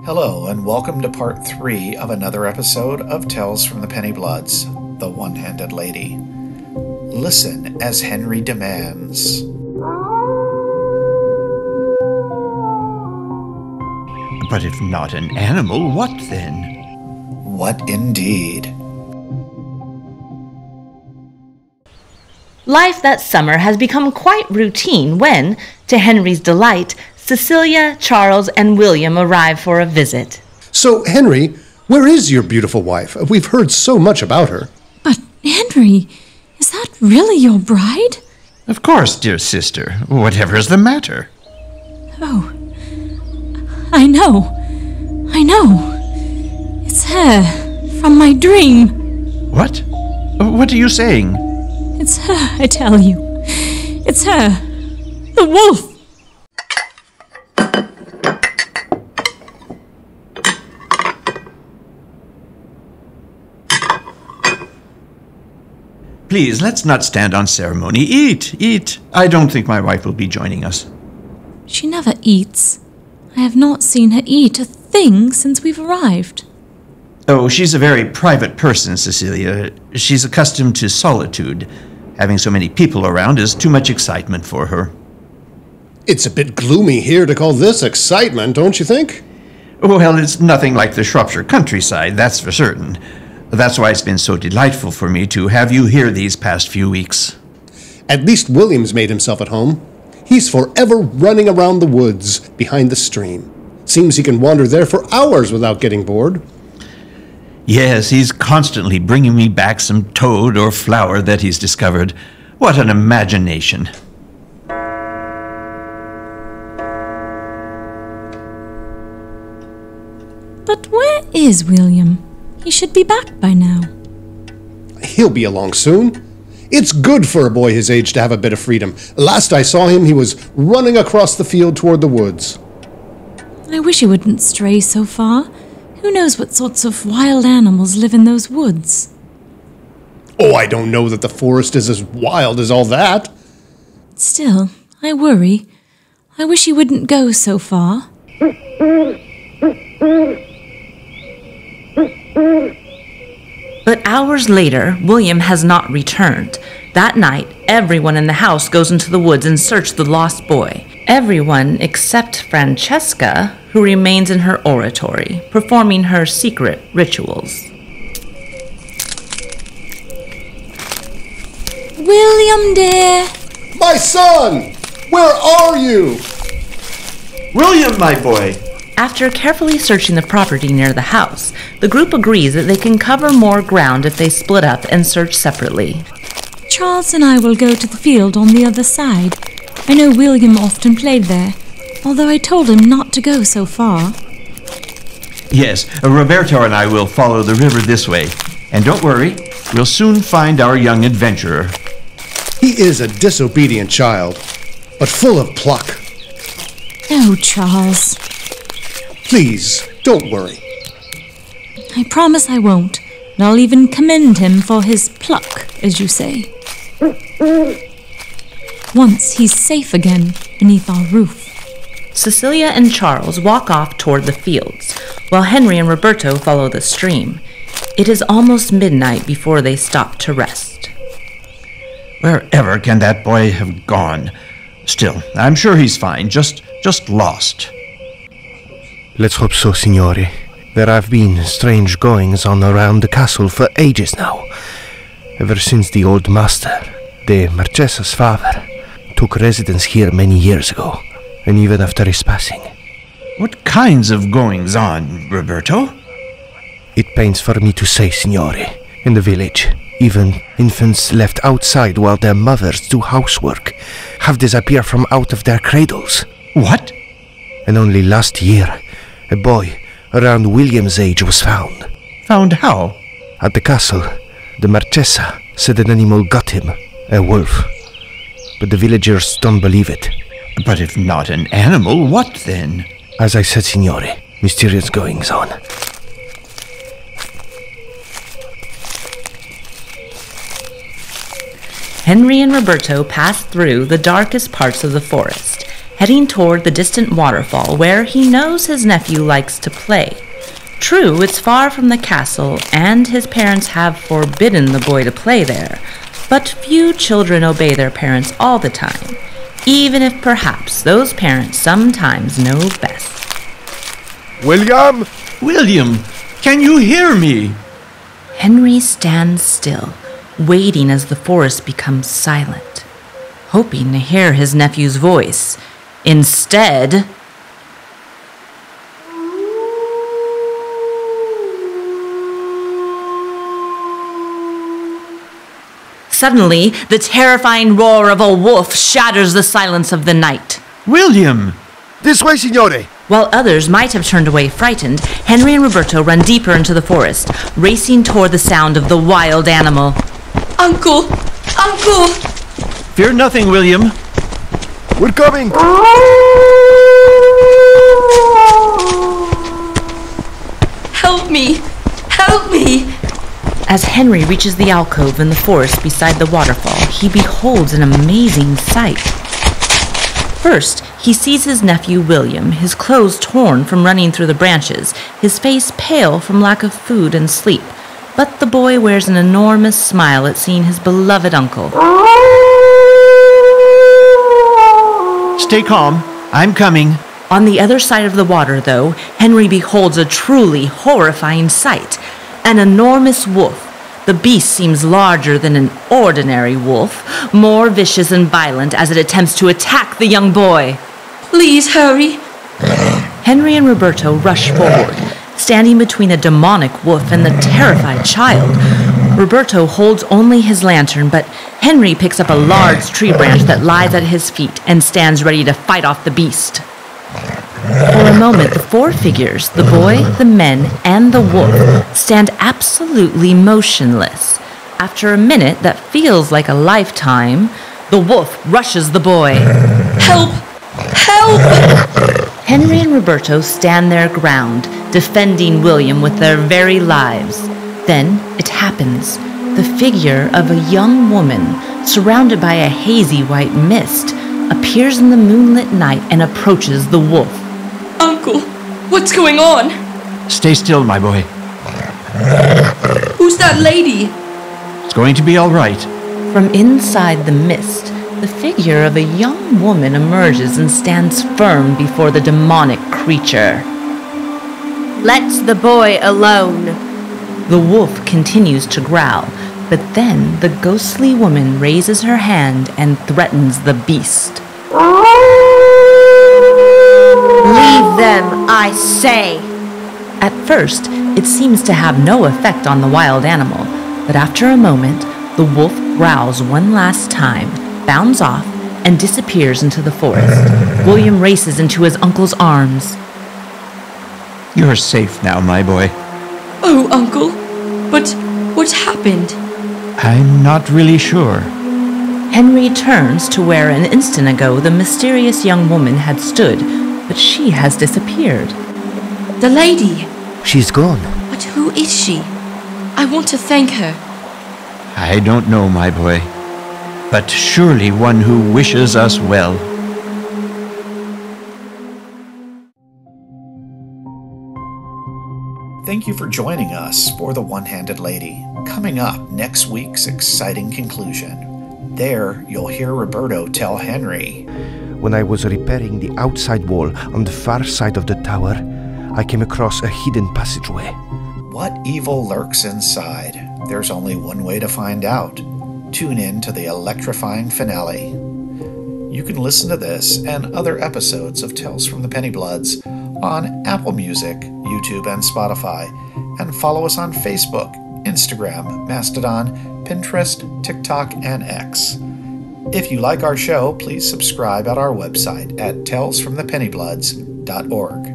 Hello, and welcome to part 3 of another episode of Tales from the Pennybloods, The One-Handed Lady. Listen as Henry demands. But if not an animal, what then? What indeed? Life that summer has become quite routine when, to Henry's delight, Cecilia, Charles, and William arrive for a visit. So, Henry, where is your beautiful wife? We've heard so much about her. But, Henry, is that really your bride? Of course, dear sister. Whatever is the matter? Oh, I know. It's her, from my dream. What? What are you saying? It's her, I tell you. It's her. The wolf. Please, let's not stand on ceremony. Eat. I don't think my wife will be joining us. She never eats. I have not seen her eat a thing since we've arrived. Oh, she's a very private person, Cecilia. She's accustomed to solitude. Having so many people around is too much excitement for her. It's a bit gloomy here to call this excitement, don't you think? Well, it's nothing like the Shropshire countryside, that's for certain. That's why it's been so delightful for me to have you here these past few weeks. At least William's made himself at home. He's forever running around the woods behind the stream. Seems he can wander there for hours without getting bored. Yes, he's constantly bringing me back some toad or flower that he's discovered. What an imagination. But where is William? He should be back by now. He'll be along soon. It's good for a boy his age to have a bit of freedom. Last I saw him, he was running across the field toward the woods. I wish he wouldn't stray so far. Who knows what sorts of wild animals live in those woods? Oh, I don't know that the forest is as wild as all that. Still, I worry. I wish he wouldn't go so far. But hours later, William has not returned. That night, everyone in the house goes into the woods in search of the lost boy. Everyone except Francesca, who remains in her oratory, performing her secret rituals. William, dear! My son! Where are you? William, my boy! After carefully searching the property near the house, the group agrees that they can cover more ground if they split up and search separately. Charles and I will go to the field on the other side. I know William often played there, although I told him not to go so far. Yes, Roberto and I will follow the river this way. And don't worry, we'll soon find our young adventurer. He is a disobedient child, but full of pluck. No, Charles. Please, don't worry. I promise I won't, and I'll even commend him for his pluck, as you say. Once he's safe again beneath our roof. Cecilia and Charles walk off toward the fields, while Henry and Roberto follow the stream. It is almost midnight before they stop to rest. Wherever can that boy have gone? Still, I'm sure he's fine, just lost. Let's hope so, signore. There have been strange goings on around the castle for ages now. Ever since the old master, the Marchesa's father, took residence here many years ago, and even after his passing. What kinds of goings on, Roberto? It pains for me to say, signore. In the village, even infants left outside while their mothers do housework have disappeared from out of their cradles. What? And only last year, a boy around William's age was found. Found how? At the castle, the Marchesa said an animal got him, a wolf. But the villagers don't believe it. But if not an animal, what then? As I said, signore, mysterious goings on. Henry and Roberto pass through the darkest parts of the forest. heading toward the distant waterfall where he knows his nephew likes to play. True, it's far from the castle, and his parents have forbidden the boy to play there, but few children obey their parents all the time, even if perhaps those parents sometimes know best. William! William, can you hear me? Henry stands still, waiting as the forest becomes silent, hoping to hear his nephew's voice. Instead, suddenly, the terrifying roar of a wolf shatters the silence of the night. William! This way, signore! While others might have turned away frightened, Henry and Roberto run deeper into the forest, racing toward the sound of the wild animal. Uncle! Uncle! Fear nothing, William. We're coming! Help me! Help me! As Henry reaches the alcove in the forest beside the waterfall, he beholds an amazing sight. First, he sees his nephew William, his clothes torn from running through the branches, his face pale from lack of food and sleep. But the boy wears an enormous smile at seeing his beloved uncle. Stay calm. I'm coming. On the other side of the water, though, Henry beholds a truly horrifying sight. An enormous wolf. The beast seems larger than an ordinary wolf, more vicious and violent as it attempts to attack the young boy. Please hurry. Henry and Roberto rush forward, standing between a demonic wolf and the terrified child. Roberto holds only his lantern, but Henry picks up a large tree branch that lies at his feet and stands ready to fight off the beast. For a moment, the four figures, the boy, the men, and the wolf, stand absolutely motionless. After a minute that feels like a lifetime, the wolf rushes the boy. Help! Help! Henry and Roberto stand their ground, defending William with their very lives. Then it happens. The figure of a young woman, surrounded by a hazy white mist, appears in the moonlit night and approaches the wolf. Uncle, what's going on? Stay still, my boy. Who's that lady? It's going to be all right. From inside the mist, the figure of a young woman emerges and stands firm before the demonic creature. Let the boy alone. The wolf continues to growl, but then the ghostly woman raises her hand and threatens the beast. Leave them, I say. At first, it seems to have no effect on the wild animal, but after a moment, the wolf growls one last time, bounds off, and disappears into the forest. William races into his uncle's arms. You're safe now, my boy. Oh, Uncle, but what happened? I'm not really sure. Henry turns to where an instant ago the mysterious young woman had stood, but she has disappeared. The lady. She's gone. But who is she? I want to thank her. I don't know, my boy, but surely one who wishes us well. Thank you for joining us for The One-Handed Lady. Coming up, next week's exciting conclusion. There, you'll hear Roberto tell Henry. When I was repairing the outside wall on the far side of the tower, I came across a hidden passageway. What evil lurks inside? There's only one way to find out. Tune in to the electrifying finale. You can listen to this and other episodes of Tales from the Pennybloods on Apple Music, YouTube, and Spotify, and follow us on Facebook, Instagram, Mastodon, Pinterest, TikTok, and X. If you like our show, please subscribe at our website at talesfromthepennybloods.org.